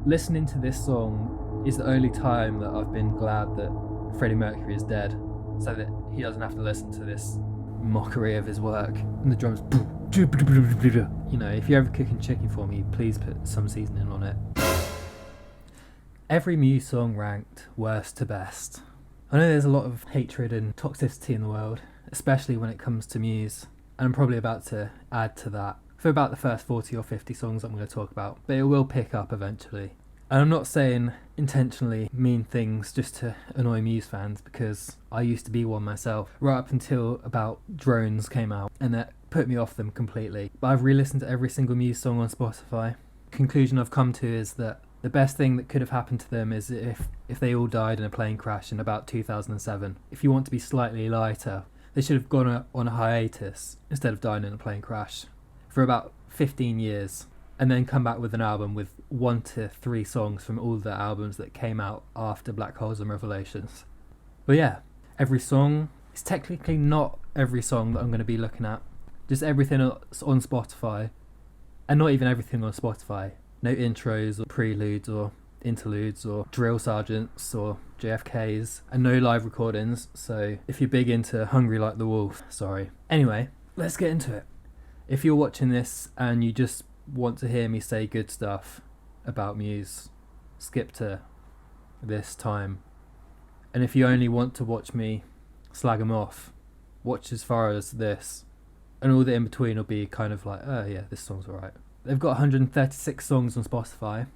Listening to this song is the only time that I've been glad that Freddie Mercury is dead, so that he doesn't have to listen to this mockery of his work. And the drums, you know, if you're ever cooking chicken for me, please put some seasoning on it. Every Muse song ranked worst to best. I know there's a lot of hatred and toxicity in the world, especially when it comes to Muse, and I'm probably about to add to that for about the first 40 or 50 songs I'm going to talk about, but it will pick up eventually. And I'm not saying intentionally mean things just to annoy Muse fans, because I used to be one myself, right up until about Drones came out, and that put me off them completely. But I've re-listened to every single Muse song on Spotify. Conclusion I've come to is that the best thing that could have happened to them is if they all died in a plane crash in about 2007. If you want to be slightly lighter, they should have gone on a hiatus instead of dying in a plane crash for about 15 years, and then come back with an album with 1 to 3 songs from all the albums that came out after Black Holes and Revelations. But yeah, every song is technically not every song that I'm going to be looking at, just everything that's on Spotify, and not even everything on Spotify. No intros or preludes or interludes or drill sergeants or JFKs, and no live recordings, so if you're big into Hungry Like the Wolf, sorry. Anyway, let's get into it. If you're watching this and you just want to hear me say good stuff about Muse, skip to this time. And if you only want to watch me slag them off, watch as far as this, and all the in between will be kind of like, oh yeah, this song's alright. They've got 136 songs on Spotify.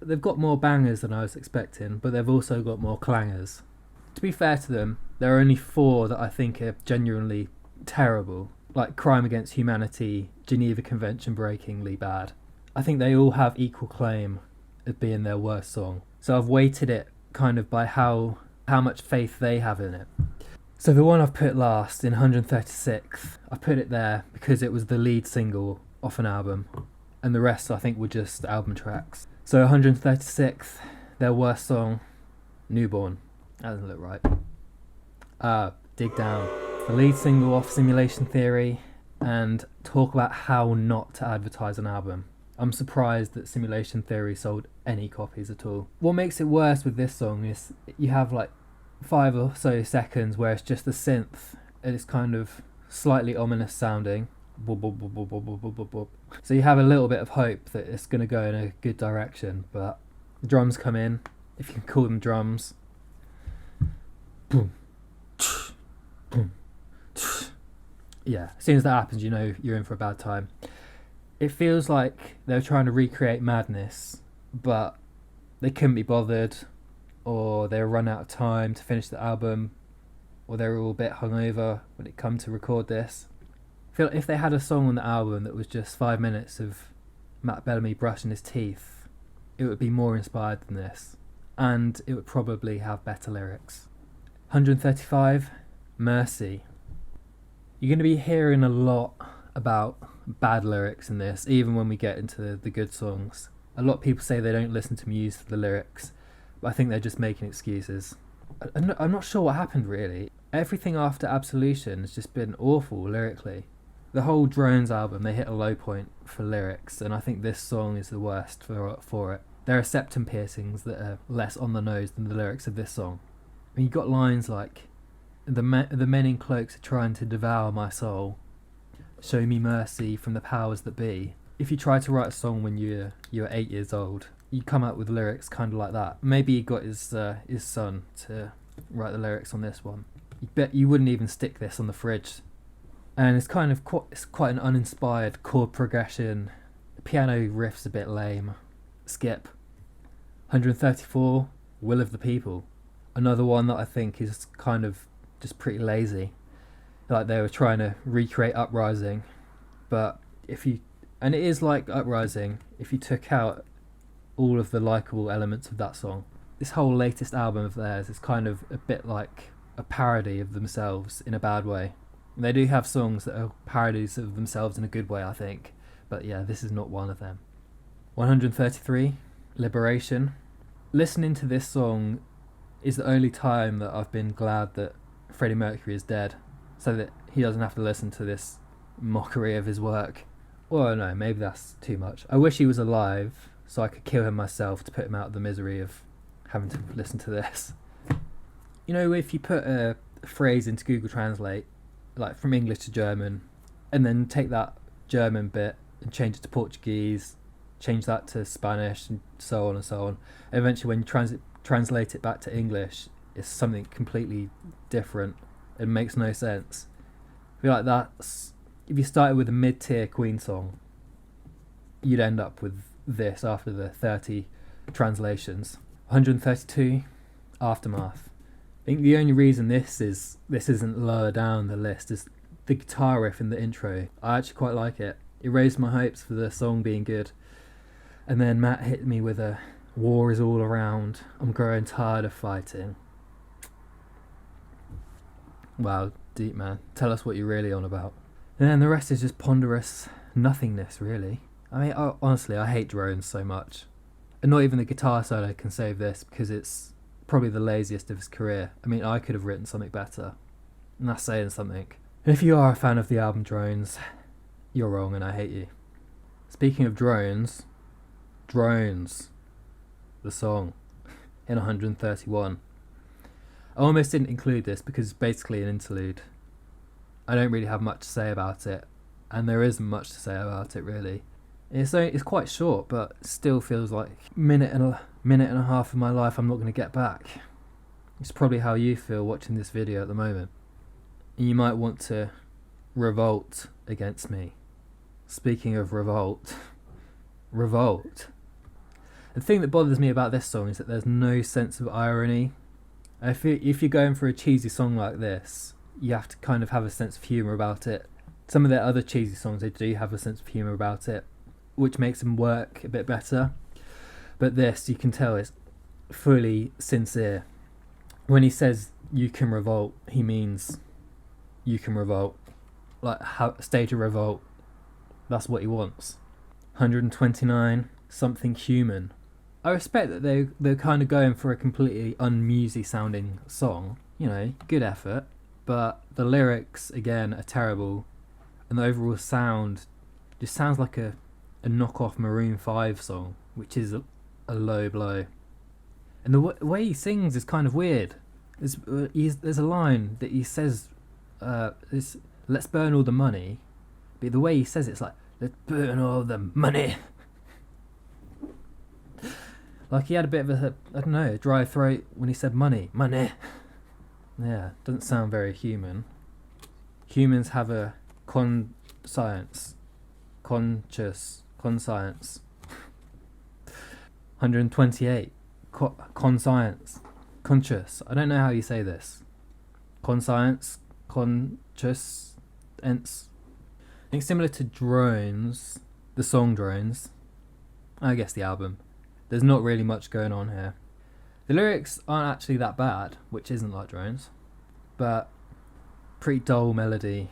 They've got more bangers than I was expecting, but they've also got more clangers. To be fair to them, there are only 4 that I think are genuinely terrible, like Crime Against Humanity, Geneva Convention breakingly bad. I think they all have equal claim of being their worst song. So I've weighted it kind of by how much faith they have in it. So the one I've put last, in 136th, I put it there because it was the lead single off an album, and the rest I think were just album tracks. So 136th, their worst song, Newborn. That doesn't look right. Dig Down. The lead single off Simulation Theory, and talk about how not to advertise an album. I'm surprised that Simulation Theory sold any copies at all. What makes it worse with this song is you have like 5 or so seconds where it's just a synth, and it's kind of slightly ominous sounding. So you have a little bit of hope that it's going to go in a good direction, but the drums come in, if you can call them drums. Boom. Boom. Yeah, as soon as that happens, you know you're in for a bad time. It feels like they're trying to recreate Madness, but they couldn't be bothered, or they were run out of time to finish the album, or they were all a bit hungover when it come to record this. I feel like if they had a song on the album that was just 5 minutes of Matt Bellamy brushing his teeth, it would be more inspired than this, and it would probably have better lyrics. 135, Mercy. You're going to be hearing a lot about bad lyrics in this, even when we get into the good songs. A lot of people say they don't listen to Muse for the lyrics, but I think they're just making excuses. I'm not sure what happened really. Everything after Absolution has just been awful lyrically. The whole Drones album, they hit a low point for lyrics, and I think this song is the worst for it. There are septum piercings that are less on the nose than the lyrics of this song. I mean, you've got lines like, the men in cloaks are trying to devour my soul. Show me mercy from the powers that be. If you try to write a song when you're 8 years old, you come up with lyrics kind of like that. Maybe he got his son to write the lyrics on this one. You bet you wouldn't even stick this on the fridge. And it's kind of quite an uninspired chord progression. The piano riff's a bit lame. Skip. 134, Will of the People. Another one that I think is kind of just pretty lazy. Like they were trying to recreate Uprising, but and it is like Uprising if you took out all of the likeable elements of that song. This whole latest album of theirs is kind of a bit like a parody of themselves in a bad way. And they do have songs that are parodies of themselves in a good way, I think, but yeah, this is not one of them. 133, Liberation. Listening to this song is the only time that I've been glad that Freddie Mercury is dead, so that he doesn't have to listen to this mockery of his work. Well, no, maybe that's too much. I wish he was alive so I could kill him myself to put him out of the misery of having to listen to this. You know, if you put a phrase into Google Translate, like from English to German, and then take that German bit and change it to Portuguese, change that to Spanish, and so on and so on. And eventually, when you translate it back to English, it's something completely different. It makes no sense. I feel like that's, if you started with a mid-tier Queen song, you'd end up with this after the 30 translations. 132, Aftermath. I think the only reason this isn't lower down the list is the guitar riff in the intro. I actually quite like it. It raised my hopes for the song being good. And then Matt hit me with a war is all around. I'm growing tired of fighting. Wow, deep, man. Tell us what you're really on about. And then the rest is just ponderous nothingness, really. I mean, honestly, I hate drones so much. And not even the guitar solo can save this, because it's probably the laziest of his career. I mean, I could have written something better. And that's saying something. And if you are a fan of the album Drones, you're wrong and I hate you. Speaking of drones, the song, in 131. I almost didn't include this because it's basically an interlude. I don't really have much to say about it, and there isn't much to say about it really. It's quite short, but still feels like a minute and a half of my life I'm not going to get back. It's probably how you feel watching this video at the moment. And you might want to revolt against me. Speaking of revolt. The thing that bothers me about this song is that there's no sense of irony. If you're going for a cheesy song like this, you have to kind of have a sense of humour about it. Some of their other cheesy songs, they do have a sense of humour about it, which makes them work a bit better. But this, you can tell, is fully sincere. When he says you can revolt, he means you can revolt. Like, stage a revolt. That's what he wants. 129, Something Human. I respect that they're kind of going for a completely un-musy sounding song. You know, good effort. But the lyrics, again, are terrible. And the overall sound just sounds like a knockoff Maroon 5 song, which is a low blow. And the way he sings is kind of weird. There's a line that he says, let's burn all the money. But the way he says it's like, let's burn all the money. Like he had a bit of a dry throat when he said money. Yeah, doesn't sound very human. Humans have a conscience. 128, conscience. Conscious. I don't know how you say this. Conscience. Conscious. I think similar to Drones, the song Drones, I guess the album, there's not really much going on here. The lyrics aren't actually that bad, which isn't like Drones, but pretty dull melody.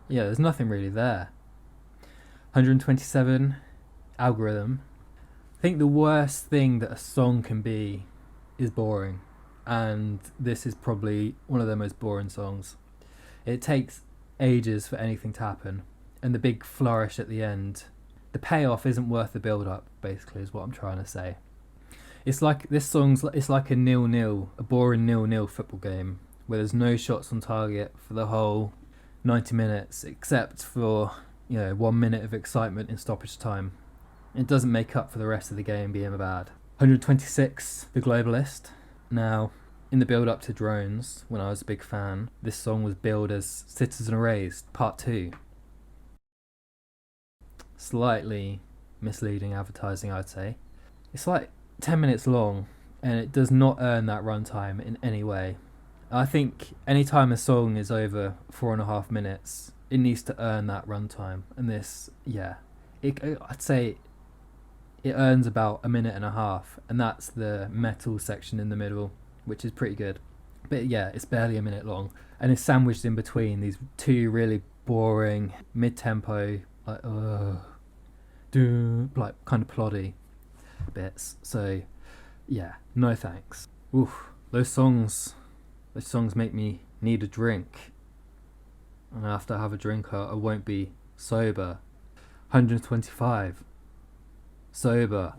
Yeah, there's nothing really there. 127, Algorithm. I think the worst thing that a song can be is boring, and this is probably one of their most boring songs. It takes ages for anything to happen, and the big flourish at the end, the payoff isn't worth the build-up, basically, is what I'm trying to say. It's like it's like a 0-0, a boring 0-0 football game where there's no shots on target for the whole 90 minutes, except for 1 minute of excitement in stoppage time. It doesn't make up for the rest of the game being bad. 126, The Globalist. Now, in the build-up to Drones, when I was a big fan, this song was billed as Citizen Erased Part 2. Slightly misleading advertising, I'd say. It's like 10 minutes long, and it does not earn that runtime in any way. I think any time a song is over 4.5 minutes, it needs to earn that runtime. And this, I'd say it earns about 1.5 minutes, and that's the metal section in the middle, which is pretty good. But yeah, it's barely a minute long, and it's sandwiched in between these two really boring mid-tempo, like kind of ploddy bits. So yeah, no thanks. Oof, those songs make me need a drink, and after I have a drink I won't be sober. 125, Sober.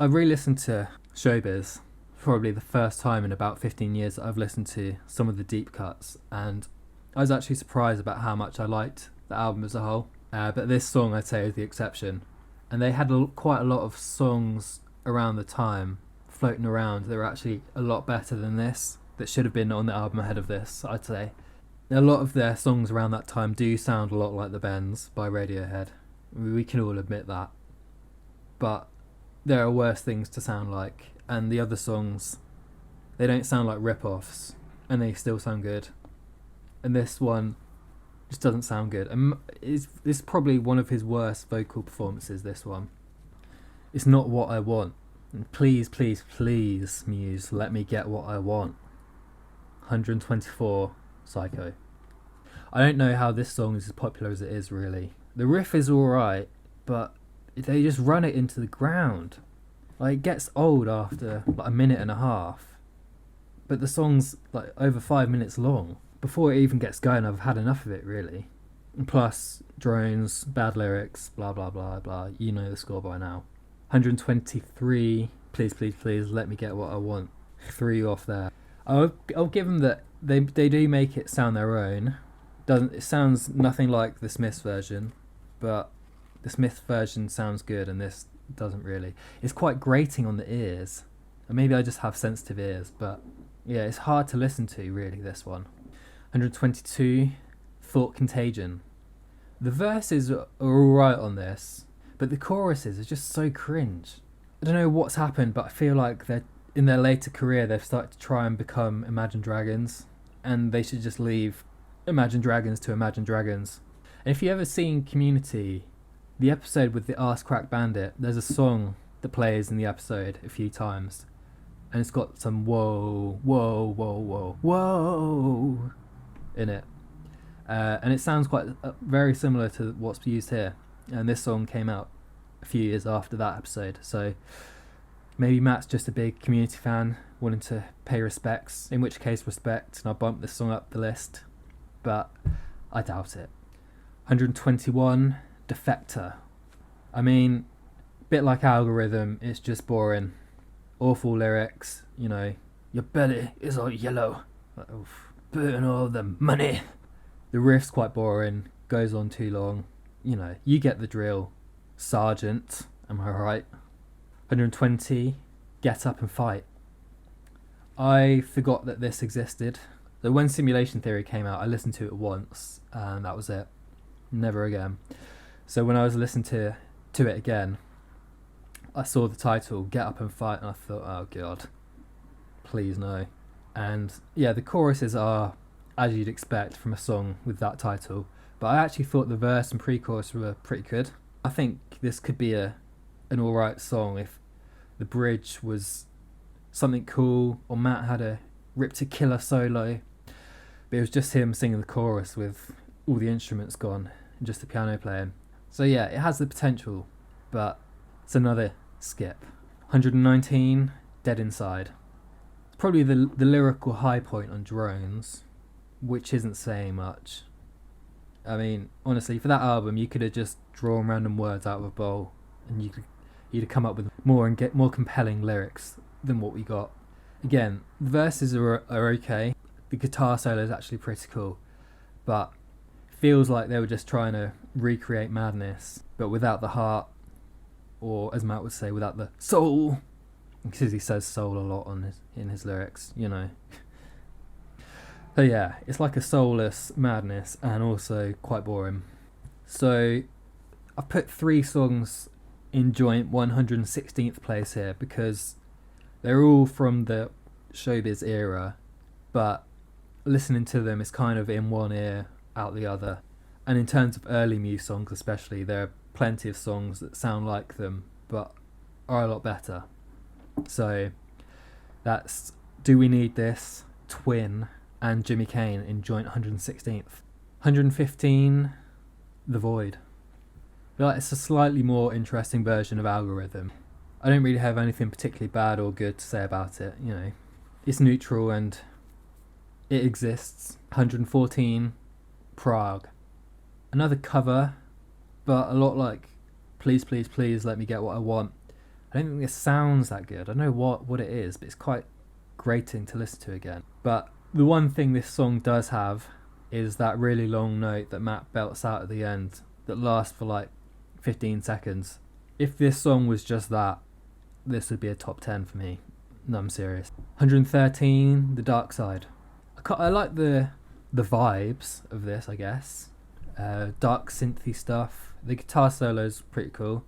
I re-listened to Showbiz, probably the first time in about 15 years that I've listened to some of the deep cuts, and I was actually surprised about how much I liked the album as a whole. But this song, I'd say, is the exception. And they had quite a lot of songs around the time floating around that were actually a lot better than this, that should have been on the album ahead of this, I'd say. A lot of their songs around that time do sound a lot like The Bends by Radiohead. We can all admit that. But there are worse things to sound like, and the other songs, they don't sound like rip-offs, and they still sound good. And this one just doesn't sound good. And it's probably one of his worst vocal performances, this one. It's not what I want. And please, please, please, Muse, let me get what I want. 124, Psycho. I don't know how this song is as popular as it is, really. The riff is alright, but they just run it into the ground. Like, it gets old after like a minute and a half. But the song's like over 5 minutes long. Before it even gets going, I've had enough of it, really. And plus, drones, bad lyrics, blah, blah, blah, blah. You know the score by now. 123, please, please, please, let me get what I want. 3 off there. I'll give them that they do make it sound their own. It sounds nothing like the Smiths version, but the Smiths version sounds good and this doesn't really. It's quite grating on the ears. And maybe I just have sensitive ears, but yeah, it's hard to listen to, really, this one. 122, Thought Contagion. The verses are alright on this, but the choruses are just so cringe. I don't know what's happened, but I feel like they're in their later career they've started to try and become Imagine Dragons, and they should just leave Imagine Dragons to Imagine Dragons. And if you ever seen Community, the episode with the Arse Crack Bandit, there's a song that plays in the episode a few times, and it's got some whoa, whoa, whoa, whoa, whoa in it. And it sounds quite very similar to what's used here. And this song came out a few years after that episode. So maybe Matt's just a big Community fan, wanting to pay respects, in which case respect, and I'll bump this song up the list. But I doubt it. 121, Defector. I mean, bit like Algorithm, it's just boring. Awful lyrics, you know. Your belly is all yellow. Like, oof. Burn all the money. The riff's quite boring, goes on too long. You know, you get the drill. Sergeant, am I right? 120, Get Up and Fight. I forgot that this existed. So when Simulation Theory came out, I listened to it once, and that was it. Never again. So when I was listening to it again, I saw the title, Get Up and Fight, and I thought, oh god, please no. And yeah, the choruses are as you'd expect from a song with that title, but I actually thought the verse and pre-chorus were pretty good. I think this could be an alright song if the bridge was something cool, or Matt had a Rip to Killer solo, but it was just him singing the chorus with all the instruments gone and just the piano playing. So yeah, it has the potential, but it's another skip. 119, Dead Inside. It's probably the lyrical high point on Drones, which isn't saying much. I mean, honestly, for that album, you could have just drawn random words out of a bowl, and you'd have come up with more and get more compelling lyrics than what we got. Again, the verses are okay. The guitar solo is actually pretty cool, but feels like they were just trying to recreate Madness, but without the heart, or as Matt would say, without the soul, because he says soul a lot in his lyrics, you know. So yeah, it's like a soulless Madness and also quite boring. So I've put 3 songs in joint 116th place here because they're all from the Showbiz era, but listening to them is kind of in one ear, out the other. And in terms of early Muse songs especially, there are plenty of songs that sound like them, but are a lot better. So that's Do We Need This, Twin, and Jimmy Kane in joint 116th. 115, The Void. But it's a slightly more interesting version of Algorithm. I don't really have anything particularly bad or good to say about it, you know. It's neutral and it exists. 114, Prague. Another cover, but a lot like Please, Please, Please Let Me Get What I Want. I don't think this sounds that good. I don't know what it is, but it's quite grating to listen to again. But the one thing this song does have is that really long note that Matt belts out at the end that lasts for like 15 seconds. If this song was just that, this would be a top 10 for me. No, I'm serious. 113, The Dark Side. I like the vibes of this, I guess. Dark synthy stuff. The guitar solo's pretty cool,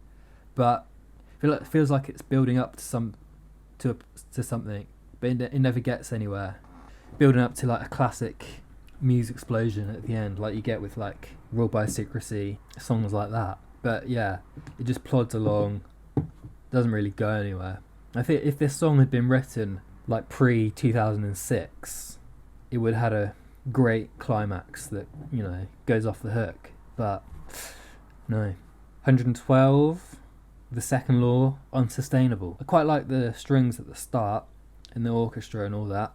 but it feels like it's building up to something, but it never gets anywhere. Building up to like a classic Muse explosion at the end, like you get with like Ruled by Secrecy, songs like that. But yeah, it just plods along, doesn't really go anywhere. I think if this song had been written like pre-2006, it would have had a great climax that, you know, goes off the hook. But no. 112, The Second Law, Unsustainable. I quite like the strings at the start and the orchestra and all that,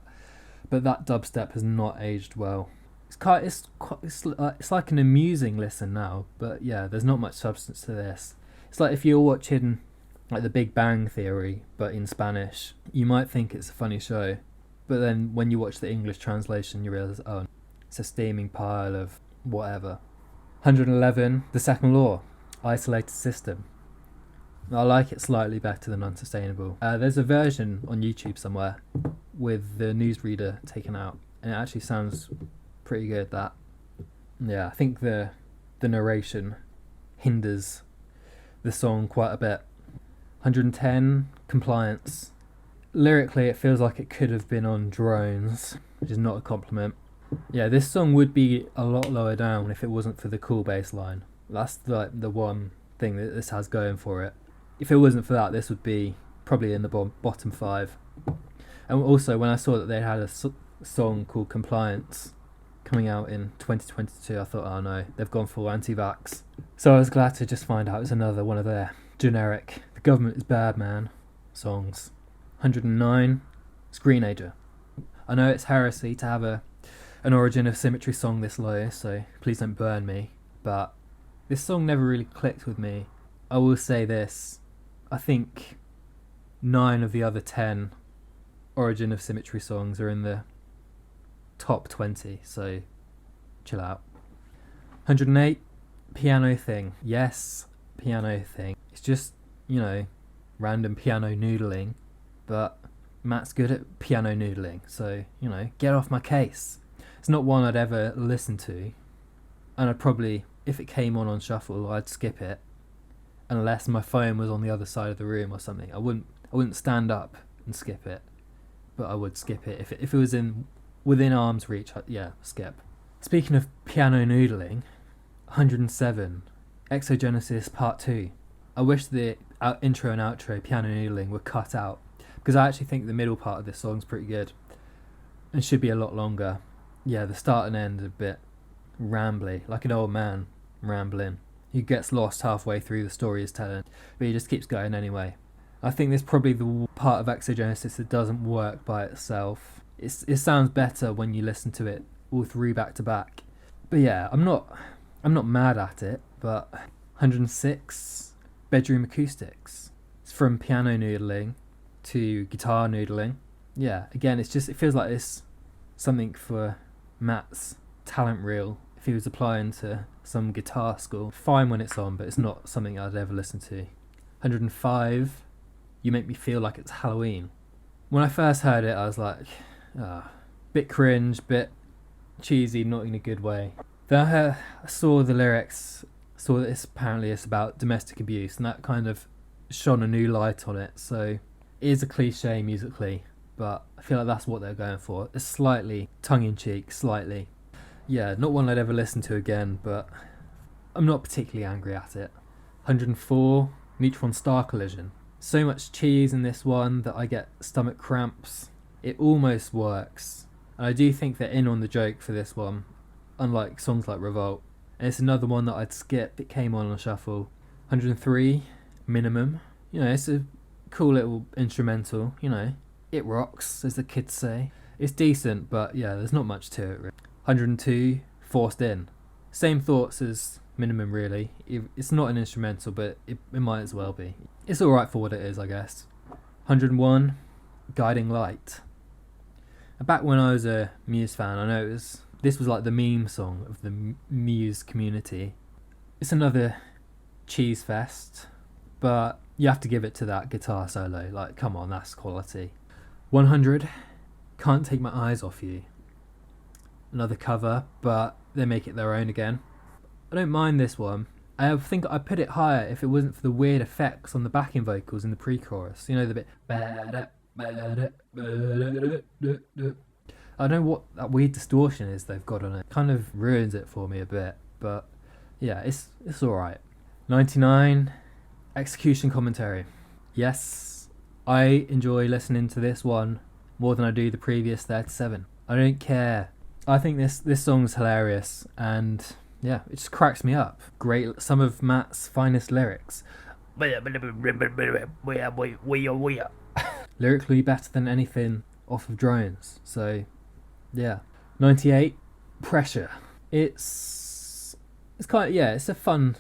but that dubstep has not aged well. It's like an amusing listen now, but yeah, there's not much substance to this. It's like if you're watching like The Big Bang Theory, but in Spanish, you might think it's a funny show, but then when you watch the English translation, you realise, oh, it's a steaming pile of whatever. 111, The Second Law, Isolated System. I like it slightly better than Unsustainable. There's a version on YouTube somewhere with the newsreader taken out, and it actually sounds pretty good. That, yeah, I think the narration hinders the song quite a bit. 110, Compliance. Lyrically, it feels like it could have been on Drones, which is not a compliment. Yeah, this song would be a lot lower down if it wasn't for the cool bass line. That's like the one thing that this has going for it. If it wasn't for that, this would be probably in the bottom 5. And also, when I saw that they had a song called Compliance coming out in 2022, I thought, oh no, they've gone full anti-vax. So I was glad to just find out it's another one of their generic "the government is bad, man" songs. 109, Screenager. I know it's heresy to have an Origin of Symmetry song this low, so please don't burn me, but this song never really clicked with me. I will say this, I think 9 of the other 10 Origin of Symmetry songs are in the top 20, so chill out. 108, Piano Thing. Yes, Piano Thing. It's just, you know, random piano noodling, but Matt's good at piano noodling, so, you know, get off my case. It's not one I'd ever listen to, and I'd probably, if it came on shuffle, I'd skip it, unless my phone was on the other side of the room or something. I wouldn't stand up and skip it, but I would skip it if it was within arm's reach. Yeah, skip. Speaking of piano noodling, 107, Exogenesis Part 2. I wish the intro and outro piano noodling were cut out, because I actually think the middle part of this song's pretty good and should be a lot longer. Yeah, the start and end are a bit rambly, like an old man rambling. He gets lost halfway through the story he's telling, but he just keeps going anyway. I think there's probably the part of Exogenesis that doesn't work by itself. It sounds better when you listen to it all through back to back. But yeah, I'm not mad at it. But 106, Bedroom Acoustics. It's from piano noodling to guitar noodling. Yeah, again, it feels like it's something for Matt's talent reel if he was applying to some guitar school. Fine when it's on, but it's not something I'd ever listen to. 105, You Make Me Feel Like It's Halloween. When I first heard it, I was like, bit cringe, bit cheesy, not in a good way. Then I saw the lyrics, saw that apparently it's about domestic abuse, and that kind of shone a new light on it. So it is a cliche musically, but I feel like that's what they're going for. It's slightly tongue-in-cheek, slightly. Yeah, not one I'd ever listen to again, but I'm not particularly angry at it. 104, Neutron Star Collision. So much cheese in this one that I get stomach cramps. It almost works. And I do think they're in on the joke for this one, unlike songs like Revolt. And it's another one that I'd skip. It came on shuffle. 103, Minimum. You know, it's a cool little instrumental, you know. It rocks, as the kids say. It's decent, but yeah, there's not much to it really. 102, Forced In. Same thoughts as minimum really. It's not an instrumental, but it might as well be. It's alright for what it is, I guess. 101, Guiding Light. Back when I was a Muse fan, I know this was like the meme song of the Muse community. It's another cheese fest, but you have to give it to that guitar solo. Like, come on, that's quality. 100, Can't Take My Eyes Off You. Another cover, but they make it their own again. I don't mind this one. I think I'd put it higher if it wasn't for the weird effects on the backing vocals in the pre-chorus. You know, the bit... I don't know what that weird distortion is they've got on it. Kind of ruins it for me a bit, but yeah, it's alright. 99, Execution Commentary. Yes, I enjoy listening to this one more than I do the previous 37. I don't care. I think this song's hilarious, and yeah, it just cracks me up. Great, some of Matt's finest lyrics. Lyrically better than anything off of Drones. So yeah. 98, Pressure. It's kind of, yeah, it's a fun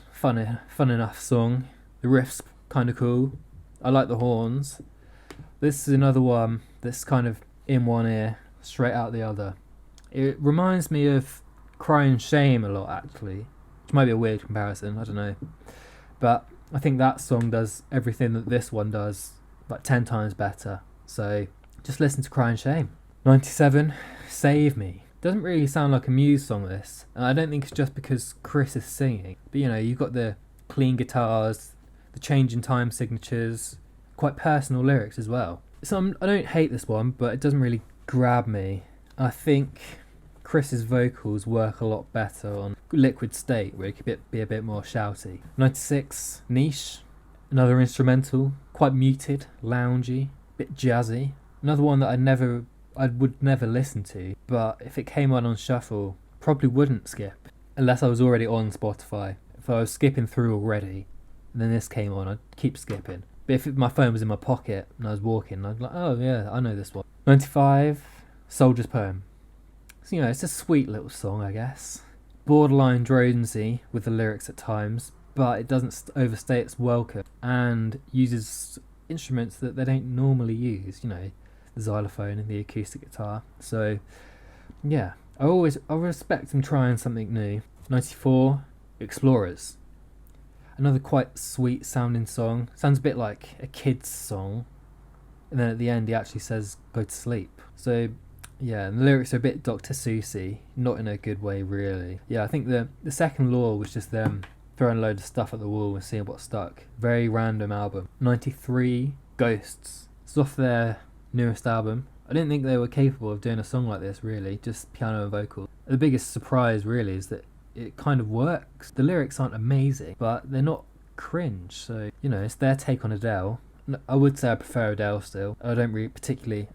enough song. The riff's kind of cool. I like the horns. This is another one that's kind of in one ear, straight out the other. It reminds me of Crying Shame a lot, actually, which might be a weird comparison, I don't know. But I think that song does everything that this one does, like 10 times better. So just listen to Crying Shame. 97, Save Me. Doesn't really sound like a Muse song, this. And I don't think it's just because Chris is singing. But you know, you've got the clean guitars, the change in time signatures, quite personal lyrics as well. So I don't hate this one, but it doesn't really grab me. I think Chris's vocals work a lot better on Liquid State, where it could be a bit more shouty. 96, Niche. Another instrumental, quite muted, loungy, bit jazzy. Another one that I would never listen to, but if it came on shuffle, probably wouldn't skip, unless I was already on Spotify. If I was skipping through already, and then this came on, I'd keep skipping. But if my phone was in my pocket and I was walking, I'd be like, oh yeah, I know this one. 95, Soldier's Poem. So, you know, it's a sweet little song, I guess. Borderline dronesy with the lyrics at times, but it doesn't overstay its welcome, and uses instruments that they don't normally use, you know, the xylophone and the acoustic guitar. So yeah, I respect them trying something new. 94, Explorers. Another quite sweet sounding song. Sounds a bit like a kid's song, and then at the end he actually says go to sleep. So yeah, and the lyrics are a bit Dr. Seussy, not in a good way really. Yeah, I think the second law was just them throwing a load of stuff at the wall and seeing what stuck. Very random album. 93, Ghosts. It's off their newest album. I didn't think they were capable of doing a song like this really, just piano and vocal. The biggest surprise really is that it kind of works. The lyrics aren't amazing, but they're not cringe, so you know, it's their take on Adele. I would say I prefer Adele still. I don't particularly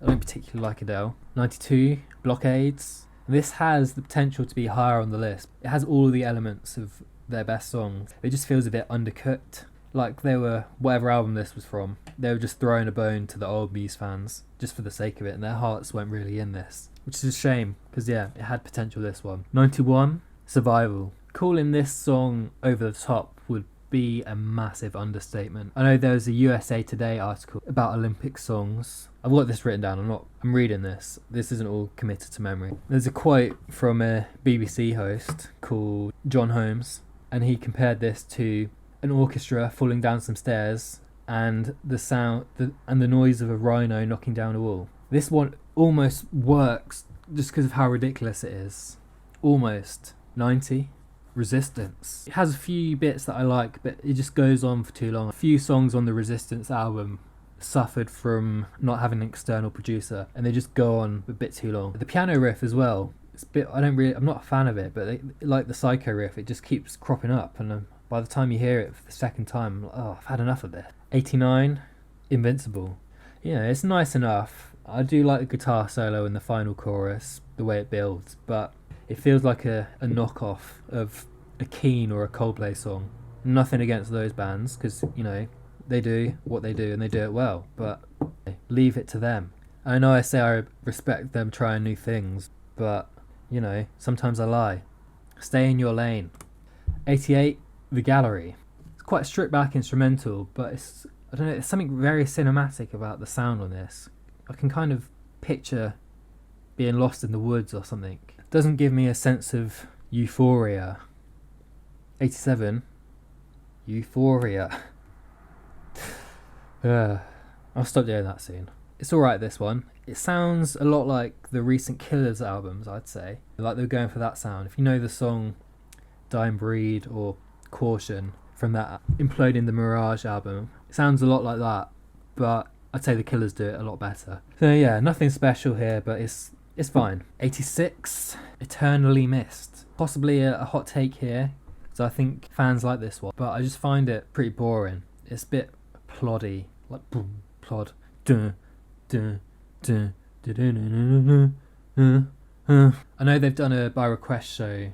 like Adele. 92, Blockades. This has the potential to be higher on the list. It has all the elements of their best songs. It just feels a bit undercooked. Like they were, whatever album this was from, they were just throwing a bone to the old Muse fans just for the sake of it, and their hearts weren't really in this, which is a shame because yeah, it had potential, this one. 91, Survival. Calling this song over the top would be a massive understatement. I know there was a USA Today article about Olympic songs. I've got this written down. I'm reading this. This isn't all committed to memory. There's a quote from a BBC host called John Holmes, and he compared this to an orchestra falling down some stairs and the sound and the noise of a rhino knocking down a wall. This one almost works just because of how ridiculous it is. Almost. 90, Resistance. It has a few bits that I like, but it just goes on for too long. A few songs on the Resistance album suffered from not having an external producer, and they just go on a bit too long. The piano riff as well, it's a bit, I'm not a fan of it, but like the Psycho riff, it just keeps cropping up, and by the time you hear it for the second time, I'm like, oh, I've had enough of this. 89, Invincible. You know, it's nice enough. I do like the guitar solo in the final chorus, the way it builds, but it feels like a knockoff of a Keane or a Coldplay song. Nothing against those bands, because, you know, they do what they do and they do it well, but leave it to them. I know I say I respect them trying new things, but, you know, sometimes I lie. Stay in your lane. 88, The Gallery. It's quite a stripped back instrumental, but it's, I don't know, there's something very cinematic about the sound on this. I can kind of picture being lost in the woods or something. It doesn't give me a sense of euphoria. 87, Euphoria. I'll stop doing that soon. It's alright, this one. It sounds a lot like the recent Killers albums, I'd say. Like they're going for that sound. If you know the song Dying Breed or Caution from that Imploding the Mirage album, it sounds a lot like that, but I'd say the Killers do it a lot better. So yeah, nothing special here, but it's fine. 86, Eternally Missed. Possibly a hot take here, because I think fans like this one, but I just find it pretty boring. It's a bit ploddy, like boom, plod, dun, dun, dun, dun, dun, dun, dun. I know they've done a by request show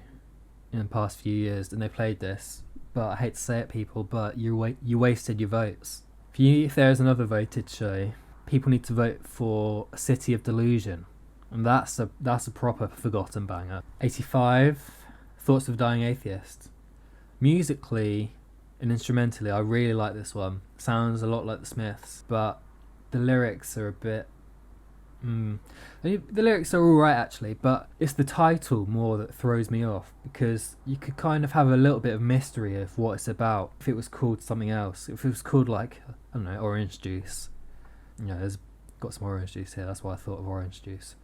in the past few years, and they played this, but I hate to say it, people, but you wasted your votes. If there is another voted show, people need to vote for A City of Delusion, and that's a proper forgotten banger. 85, Thoughts of a Dying Atheist. Musically and instrumentally, I really like this one. Sounds a lot like the Smiths, but the lyrics are a bit... The lyrics are alright actually, but it's the title more that throws me off, because you could kind of have a little bit of mystery of what it's about if it was called something else. If it was called, like, I don't know, Orange Juice. You know, there's got some orange juice here, that's why I thought of Orange Juice.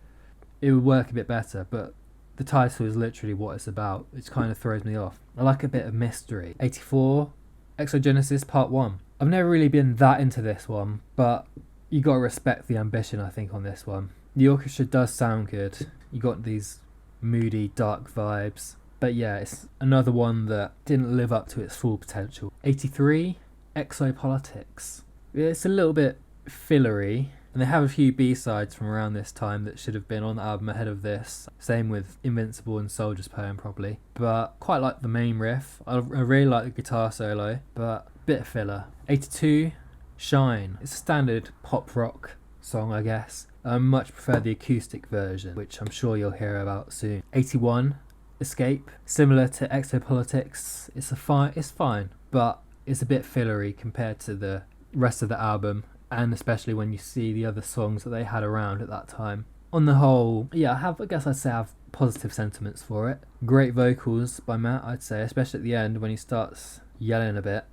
It would work a bit better, but the title is literally what it's about, which kind of throws me off. I like a bit of mystery. 84, Exogenesis Part 1. I've never really been that into this one, but you got to respect the ambition, I think, on this one. The orchestra does sound good. You got these moody, dark vibes. But yeah, it's another one that didn't live up to its full potential. 83, Exopolitics. It's a little bit fillery, and they have a few B-sides from around this time that should have been on the album ahead of this. Same with Invincible and Soldier's Poem, probably. But quite like the main riff. I really like the guitar solo, but a bit of filler. 82, Shine. It's a standard pop rock song, I guess. I much prefer the acoustic version, which I'm sure you'll hear about soon. 81, Escape. Similar to Exopolitics, it's fine, but it's a bit fillery compared to the rest of the album, and especially when you see the other songs that they had around at that time. On the whole, yeah, I guess I'd say I have positive sentiments for it. Great vocals by Matt, I'd say, especially at the end when he starts yelling a bit.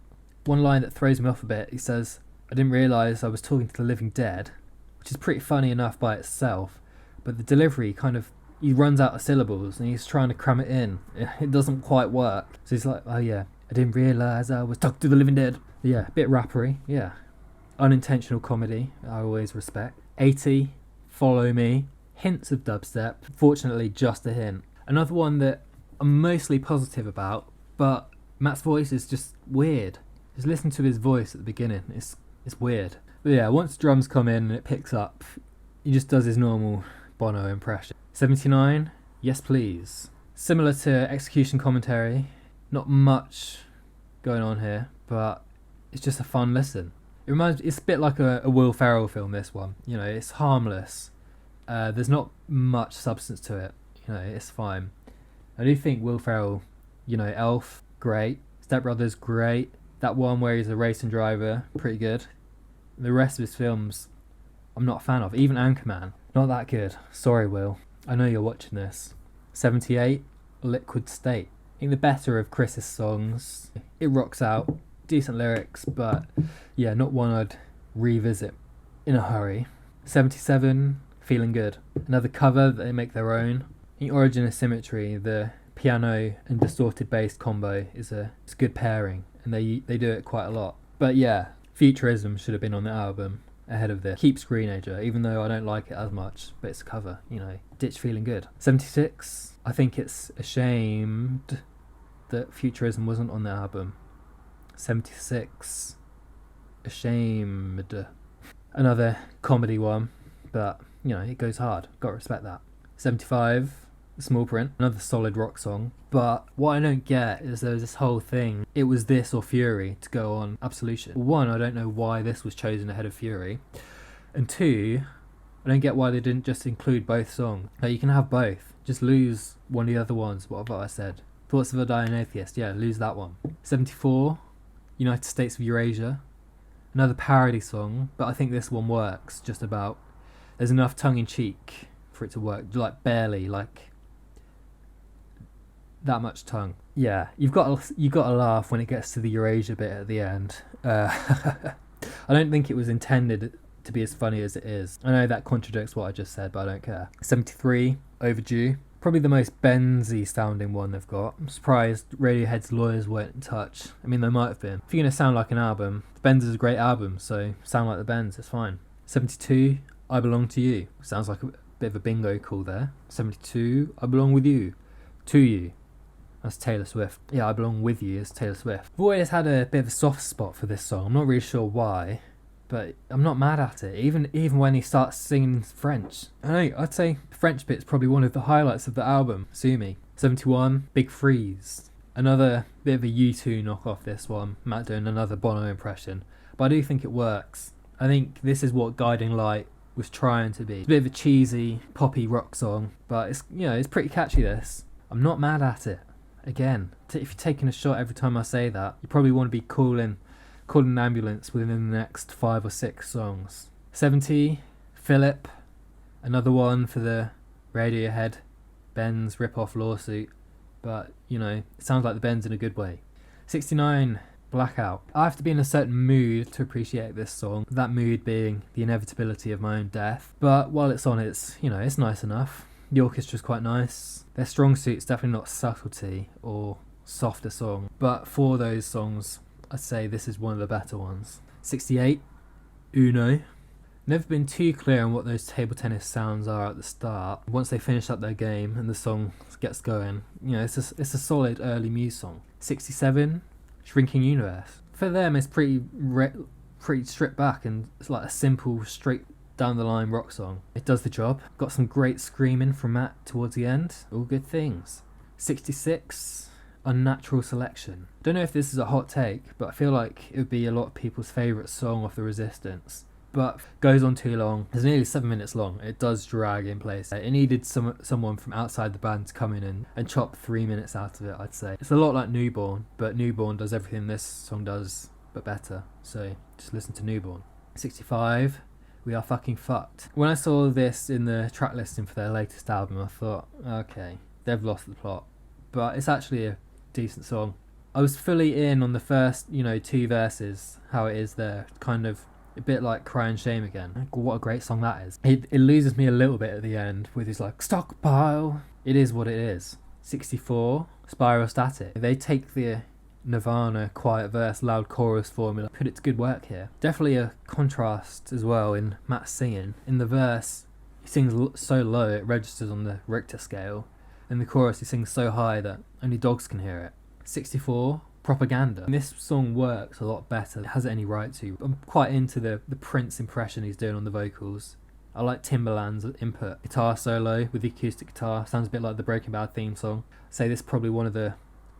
One line that throws me off a bit, he says, "I didn't realise I was talking to the living dead," which is pretty funny enough by itself, but the delivery he runs out of syllables and he's trying to cram it in. It doesn't quite work. So he's like, "Oh yeah, I didn't realise I was talking to the living dead." Yeah, a bit rappery, yeah. Unintentional comedy, I always respect. 80, Follow Me. Hints of dubstep, fortunately just a hint. Another one that I'm mostly positive about, but Matt's voice is just weird. Just listen to his voice at the beginning, it's weird. But yeah, once the drums come in and it picks up, he just does his normal Bono impression. 79, Yes Please. Similar to Execution Commentary, not much going on here, but it's just a fun listen. It's a bit like a Will Ferrell film, this one. You know, it's harmless. There's not much substance to it. You know, it's fine. I do think Will Ferrell, you know, Elf, great. Step Brothers, great. That one where he's a racing driver, pretty good. The rest of his films, I'm not a fan of. Even Anchorman, not that good. Sorry, Will. I know you're watching this. 78, Liquid State. I think the better of Chris's songs. It rocks out. Decent lyrics, but yeah, not one I'd revisit in a hurry. 77, Feeling Good. Another cover that they make their own. The origin of Symmetry, the piano and distorted bass combo it's a good pairing, and they do it quite a lot. But yeah, Futurism should have been on the album ahead of this. Keep Screenager, even though I don't like it as much, but it's a cover, you know. Ditch Feeling Good. 76, I think it's ashamed that Futurism wasn't on the album. 76, Ashamed. Another comedy one, but you know, it goes hard, gotta respect that. 75, Small Print, another solid rock song, but what I don't get is there's this whole thing, it was this or Fury to go on Absolution. One, I don't know why this was chosen ahead of Fury, and two, I don't get why they didn't just include both songs. Like, you can have both, just lose one of the other ones, what I said. Thoughts of a Dying Atheist, yeah, lose that one. 74, United States of Eurasia. Another parody song, but I think this one works just about. There's enough tongue-in-cheek for it to work, like barely, like that much tongue. Yeah, you've got to laugh when it gets to the Eurasia bit at the end. I don't think it was intended to be as funny as it is. I know that contradicts what I just said, but I don't care. 73, Overdue. Probably the most Benzy sounding one they've got. I'm surprised Radiohead's lawyers weren't in touch. I mean, they might have been. If you're going to sound like an album, the Benz is a great album, so sound like the Benz, it's fine. 72, I Belong to You. Sounds like a bit of a bingo call there. 72, I Belong with You. To You. That's Taylor Swift. Yeah, I Belong with You is Taylor Swift. I've always had a bit of a soft spot for this song. I'm not really sure why, but I'm not mad at it. Even when he starts singing French. I know, I'd say the French bit's probably one of the highlights of the album. Sue me. 71, Big Freeze. Another bit of a U2 knockoff this one. Matt doing another Bono impression. But I do think it works. I think this is what Guiding Light was trying to be. It's a bit of a cheesy, poppy rock song, but it's, you know, it's pretty catchy, this. I'm not mad at it. Again, if you're taking a shot every time I say that, you probably want to be calling an ambulance within the next 5 or 6 songs. 70, Philip. Another one for the Radiohead Benz rip-off lawsuit. But, you know, it sounds like the Benz in a good way. 69, Blackout. I have to be in a certain mood to appreciate this song. That mood being the inevitability of my own death. But while it's on, it's, you know, it's nice enough. The orchestra's quite nice. Their strong suit's definitely not subtlety or softer song. But for those songs, I'd say this is one of the better ones. 68, Uno. Never been too clear on what those table tennis sounds are at the start. Once they finish up their game and the song gets going, you know, it's a solid early Muse song. 67, Shrinking Universe. For them, it's pretty stripped back and it's like a simple, straight down the line rock song. It does the job. Got some great screaming from Matt towards the end. All good things. 66, Unnatural Selection. Don't know if this is a hot take, but I feel like it would be a lot of people's favourite song off The Resistance. But goes on too long. It's nearly 7 minutes long. It does drag in place. It needed someone from outside the band to come in and chop 3 minutes out of it, I'd say. It's a lot like Newborn, but Newborn does everything this song does, but better. So just listen to Newborn. 65, We Are Fucking Fucked. When I saw this in the track listing for their latest album, I thought, okay, they've lost the plot. But it's actually a decent song. I was fully in on the first, 2 verses, how it is there, kind of a bit like Cry and Shame Again. What a great song that is. It loses me a little bit at the end with his like stockpile. It is what it is. 64, Spiral Static. They take the Nirvana quiet verse, loud chorus formula, put it to good work here. Definitely a contrast as well in Matt's singing. In the verse, he sings so low it registers on the Richter scale. In the chorus, he sings so high that only dogs can hear it. 64, Propaganda. This song works a lot better. It has any right to. I'm quite into the Prince impression he's doing on the vocals. I like Timbaland's input. Guitar solo with the acoustic guitar. Sounds a bit like the Breaking Bad theme song. I'd say this is probably one of the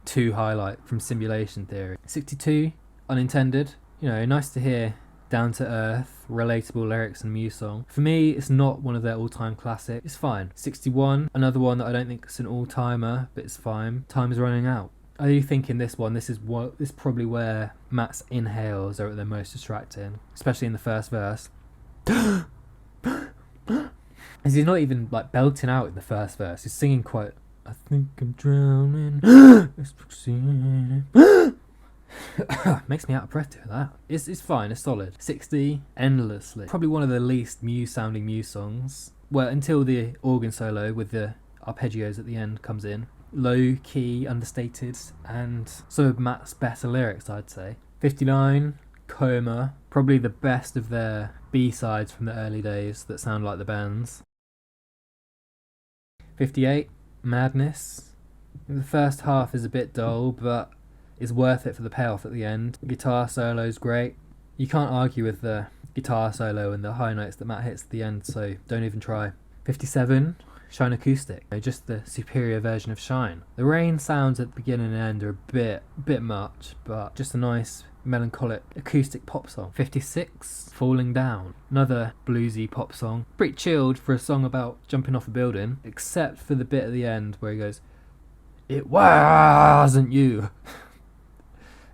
2 highlight from Simulation Theory. 62, Unintended. Nice to hear down to earth, relatable lyrics and Muse song. For me, it's not one of their all-time classics. It's fine. 61, another one that I don't think is an all-timer, but it's fine. Time Is Running Out. I do think in this one, this is probably where Matt's inhales are at their most distracting, especially in the first verse. As he's not even like belting out in the first verse, he's singing quite. I think I'm drowning. Makes me out of breath to that. It's fine. It's solid. 60, Endlessly. Probably one of the least Muse-sounding Muse songs. Well, until the organ solo with the arpeggios at the end comes in. Low key, understated, and some of Matt's better lyrics, I'd say. 59, Coma, probably the best of their B-sides from the early days that sound like the band's. 58, Madness. The first half is a bit dull, but it's worth it for the payoff at the end. The guitar solo's great. You can't argue with the guitar solo and the high notes that Matt hits at the end, so don't even try. 57, Shine Acoustic, just the superior version of Shine. The Rain sounds at the beginning and end are a bit much, but just a nice melancholic acoustic pop song. 56, Falling Down, another bluesy pop song. Pretty chilled for a song about jumping off a building, except for the bit at the end where he goes It wasn't you.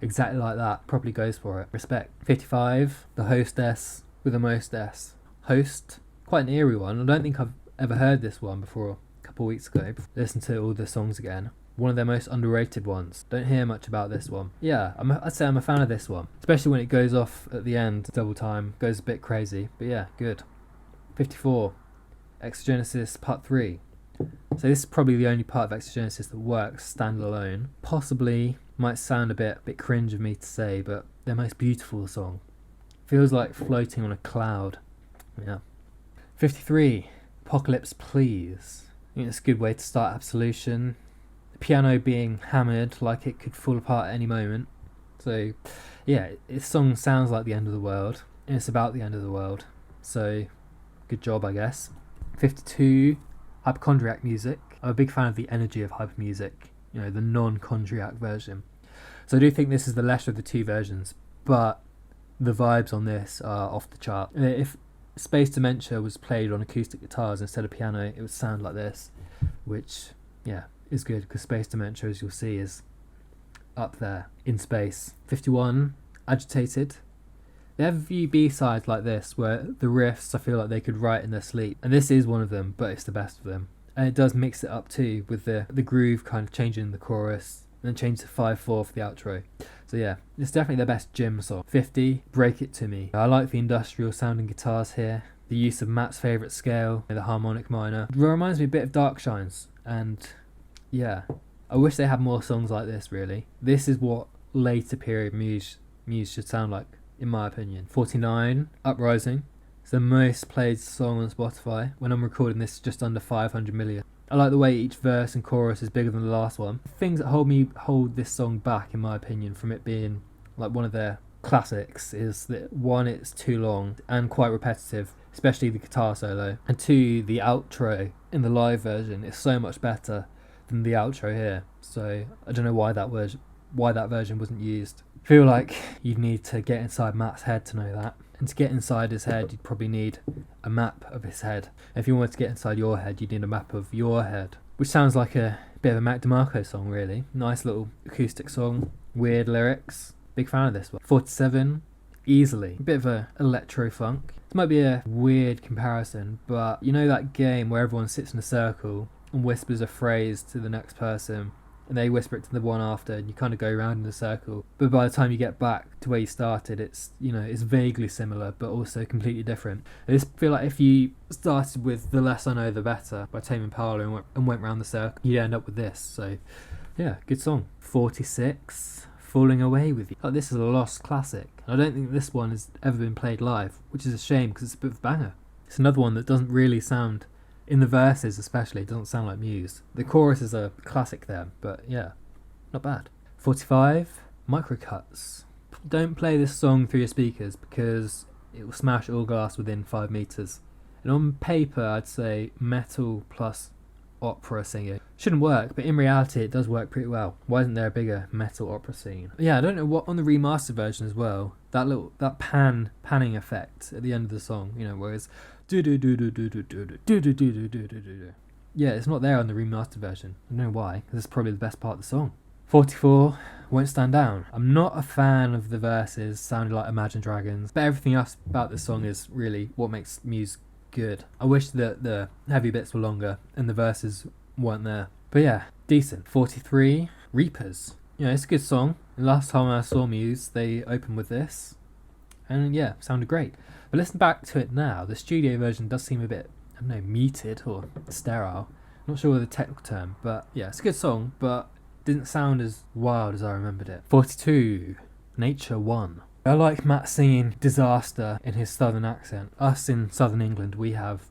Exactly like that. Probably goes for it. Respect. 55. The hostess with the mostess. Host. Quite an eerie one. I don't think I've ever heard this one before. A couple of weeks ago. Listen to all the songs again. One of their most underrated ones. Don't hear much about this one. Yeah, I'd say I'm a fan of this one. Especially when it goes off at the end. Double time. Goes a bit crazy. But yeah, good. 54. Exogenesis Part 3. So this is probably the only part of Exogenesis that works standalone. Possibly might sound a bit cringe of me to say, but their most beautiful song. Feels like floating on a cloud. Yeah. 53. Apocalypse Please. I think it's a good way to start Absolution. The piano being hammered like it could fall apart at any moment. So yeah, this song sounds like the end of the world, and it's about the end of the world. So good job, I guess. 52. Hypochondriac Music. I'm a big fan of the energy of hyper music, you know, the non-chondriac version. So I do think this is the lesser of the two versions, but the vibes on this are off the chart. If Space Dementia was played on acoustic guitars instead of piano, it would sound like this, which, yeah, is good, because Space Dementia, as you'll see, is up there in space. 51. Agitated. They have a few B-sides like this where the riffs I feel like they could write in their sleep, and this is one of them, but it's the best of them. And it does mix it up too, with the groove kind of changing in the chorus and then change to 5/4 for the outro. So yeah, it's definitely their best gym song. 50. Break It To Me. I like the industrial sounding guitars here, the use of Matt's favourite scale, the harmonic minor. It reminds me a bit of Dark Shines, and yeah, I wish they had more songs like this really. This is what later period Muse should sound like, in my opinion. 49. Uprising. It's the most played song on Spotify. When I'm recording this, just under 500 million. I like the way each verse and chorus is bigger than the last one. Things that hold this song back, in my opinion, from it being like one of their classics, is that one, it's too long and quite repetitive, especially the guitar solo, and two, the outro in the live version is so much better than the outro here. So I don't know why that version wasn't used. I feel like you'd need to get inside Matt's head to know that. And to get inside his head, you'd probably need a map of his head. And if you wanted to get inside your head, you'd need a map of your head. Which sounds like a bit of a Mac DeMarco song, really. Nice little acoustic song. Weird lyrics. Big fan of this one. 47. Easily. A bit of a electro-funk. This might be a weird comparison, but you know that game where everyone sits in a circle and whispers a phrase to the next person, and they whisper it to the one after, and you kind of go around in a circle, but by the time you get back to where you started, it's, you know, it's vaguely similar but also completely different. I just feel like if you started with The Less I Know The Better by Tame Impala and went round the circle, you'd end up with this. So yeah, good song. 46. Falling Away With You. Oh, this is a lost classic. I don't think this one has ever been played live, which is a shame because it's a bit of a banger. It's another one that doesn't really sound, in the verses especially, it doesn't sound like Muse. The chorus is a classic there, but yeah, not bad. 45. Microcuts. Don't play this song through your speakers because it will smash all glass within 5 meters. And on paper, I'd say metal plus opera singing shouldn't work, but in reality it does work pretty well. Why isn't there a bigger metal opera scene? Yeah, I don't know what on the remastered version as well, that panning effect at the end of the song, you know, whereas do do do do do do do do do do do do do do. Yeah, it's not there on the remastered version. I don't know why, because it's probably the best part of the song. 44. Won't Stand Down. I'm not a fan of the verses sounding like Imagine Dragons, but everything else about this song is really what makes Muse good. I wish that the heavy bits were longer and the verses weren't there. But yeah, decent. 43. Reapers. You know, it's a good song. The last time I saw Muse, they opened with this. And yeah, sounded great. But listen back to it now. The studio version does seem a bit, I don't know, muted or sterile. Not sure of the technical term, but yeah, it's a good song, but didn't sound as wild as I remembered it. 42. Nature One. I like Matt singing Disaster in his southern accent. Us in southern England, we have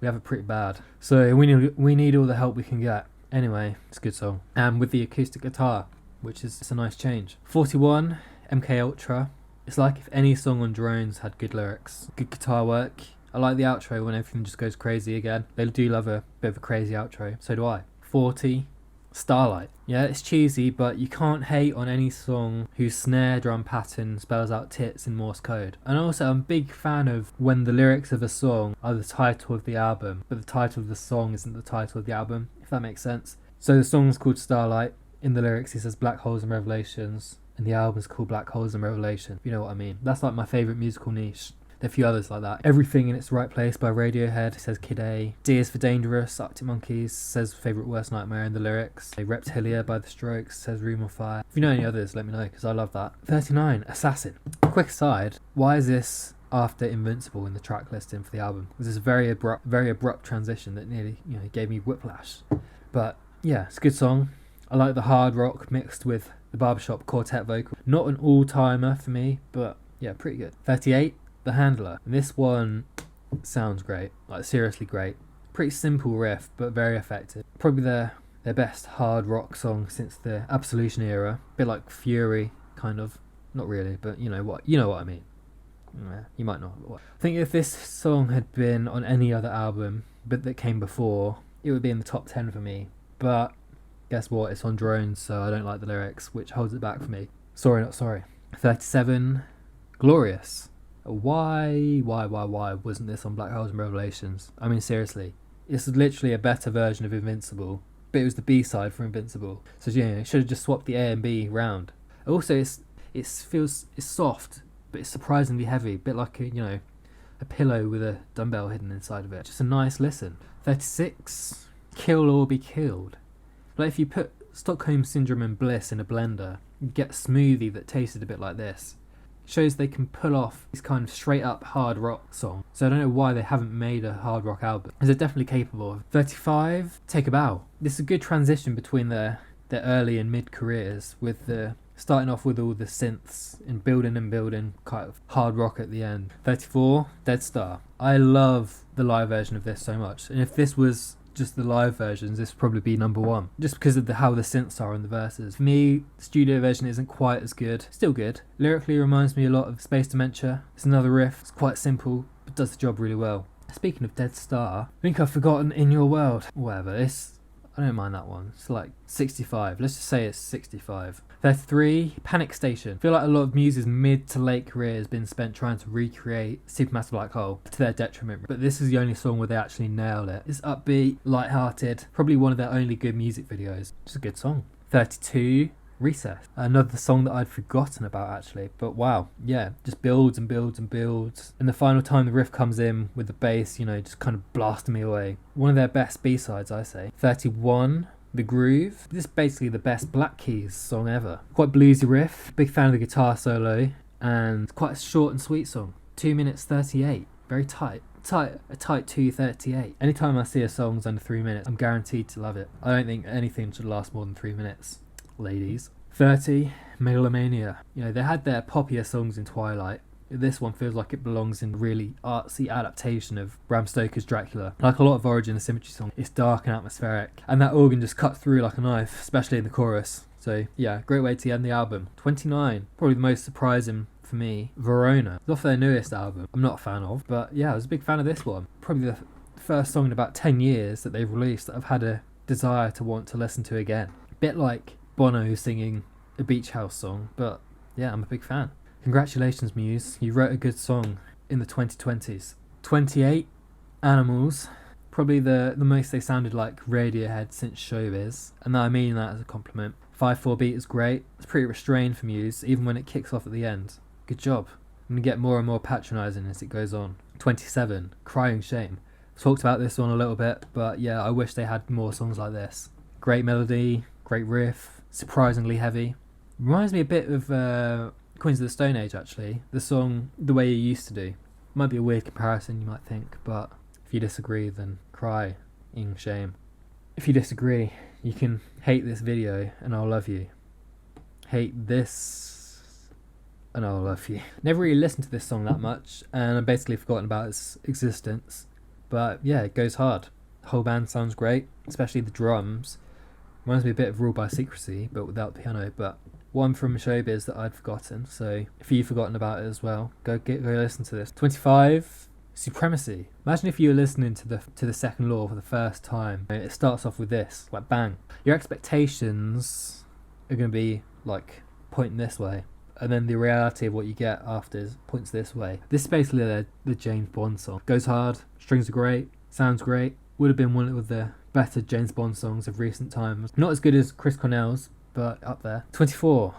it pretty bad. So we need all the help we can get. Anyway, it's a good song. And with the acoustic guitar, which is it's a nice change. 41. MK Ultra. It's like if any song on Drones had good lyrics, good guitar work. I like the outro when everything just goes crazy again. They do love a bit of a crazy outro. So do I. 40. Starlight. Yeah, it's cheesy, but you can't hate on any song whose snare drum pattern spells out tits in Morse code. And also, I'm a big fan of when the lyrics of a song are the title of the album, but the title of the song isn't the title of the album, if that makes sense. So the song's called Starlight. In the lyrics he says black holes and revelations, and the album's called Black Holes and Revelation. You know what I mean. That's like my favourite musical niche. There are a few others like that. Everything in Its Right Place by Radiohead says Kid A. D is for Dangerous, Arctic Monkeys says Favourite Worst Nightmare in the lyrics. Reptilia by The Strokes says Room on Fire. If you know any others, let me know, because I love that. 39, Assassin. Quick aside, why is this after Invincible in the track listing for the album? This is a very abrupt transition that nearly, gave me whiplash. But yeah, it's a good song. I like the hard rock mixed with the barbershop quartet vocal. Not an all-timer for me, but yeah, pretty good. 38, The Handler. And this one sounds great, like seriously great. Pretty simple riff, but very effective. Probably their best hard rock song since the Absolution era. A bit like Fury, kind of. Not really, but you know what I mean. You might not. I think if this song had been on any other album, but that came before, it would be in the top 10 for me. But guess what? It's on Drones, so I don't like the lyrics, which holds it back for me. Sorry, not sorry. 37, Glorious. Why wasn't this on Black Holes and Revelations? I mean, seriously. It's literally a better version of Invincible, but it was the B-side for Invincible. So, it should have just swapped the A and B round. Also, it's soft, but it's surprisingly heavy. A bit like a pillow with a dumbbell hidden inside of it. Just a nice listen. 36, Kill or Be Killed. Like if you put Stockholm Syndrome and Bliss in a blender, you get a smoothie that tasted a bit like this. It shows they can pull off this kind of straight up hard rock song. So I don't know why they haven't made a hard rock album, because they're definitely capable of. 35, Take a Bow. This is a good transition between their early and mid careers, with the starting off with all the synths and building kind of hard rock at the end. 34, Dead Star. I love the live version of this so much, and if this was just the live versions, this would probably be number one, just because of how the synths are in the verses. For me, the studio version isn't quite as good. Still good. Lyrically reminds me a lot of Space Dementia. It's another riff. It's quite simple, but does the job really well. Speaking of Dead Star, I think I've forgotten In Your World. Whatever. I don't mind that one. It's like 65. Let's just say it's 65. 33, Panic Station. I feel like a lot of Muse's mid to late career has been spent trying to recreate Supermassive Black Hole to their detriment, but this is the only song where they actually nailed it. It's upbeat, light-hearted, probably one of their only good music videos. Just a good song. 32, Recess. Another song that I'd forgotten about actually, but wow, yeah, just builds and builds and builds, and the final time the riff comes in with the bass, just kind of blasting me away. One of their best B-sides, I say. 31, The Groove. This is basically the best Black Keys song ever. Quite bluesy riff, big fan of the guitar solo, and quite a short and sweet song. 2 minutes 38, very tight. A tight 2:38. Anytime I see a song's under 3 minutes, I'm guaranteed to love it. I don't think anything should last more than 3 minutes. Ladies. 30, Megalomania. They had their poppier songs in Twilight. This one feels like it belongs in a really artsy adaptation of Bram Stoker's Dracula. Like a lot of Origin and Symmetry songs, it's dark and atmospheric, and that organ just cuts through like a knife, especially in the chorus. So yeah, great way to end the album. 29, probably the most surprising for me, Verona. It's off their newest album. I'm not a fan of, but yeah, I was a big fan of this one. Probably the first song in about 10 years that they've released that I've had a desire to want to listen to again. A bit like Bono singing a Beach House song, but yeah, I'm a big fan. Congratulations, Muse, you wrote a good song in the 2020s. 28, Animals. Probably the most they sounded like Radiohead since Showbiz, and I mean that as a compliment. 5/4 beat is great. It's pretty restrained for Muse, even when it kicks off at the end. Good job. I'm going to get more and more patronising as it goes on. 27, Crying Shame. Talked about this one a little bit, but yeah, I wish they had more songs like this. Great melody, great riff, surprisingly heavy. Reminds me a bit of Queens of the Stone Age, actually. The song The Way You Used to Do. Might be a weird comparison, you might think, but if you disagree, then crying shame. If you disagree, you can hate this video and I'll love you. Hate this and I'll love you. Never really listened to this song that much, and I've basically forgotten about its existence. But yeah, it goes hard. The whole band sounds great, especially the drums. Reminds me a bit of Rule by Secrecy, but without the piano. But one from Showbiz that I'd forgotten, so if you've forgotten about it as well, go listen to this. 25, Supremacy. Imagine if you were listening to the second law for the first time. It starts off with this, like bang. Your expectations are going to be like pointing this way, and then the reality of what you get after points this way. This is basically the James Bond song. Goes hard, strings are great, sounds great. Would have been one of the better James Bond songs of recent times. Not as good as Chris Cornell's, but up there. 24.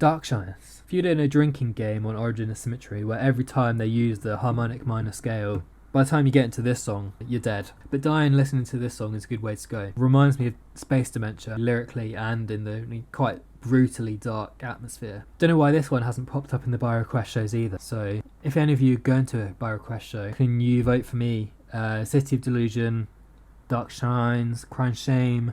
Dark Shines. If you're doing a drinking game on Origin of Symmetry where every time they use the harmonic minor scale, by the time you get into this song, you're dead. But dying listening to this song is a good way to go. It reminds me of Space Dementia, lyrically and in the quite brutally dark atmosphere. Don't know why this one hasn't popped up in the By Request shows either. So if any of you are going to a By Request show, can you vote for me? City of Delusion, Dark Shines, Crying Shame,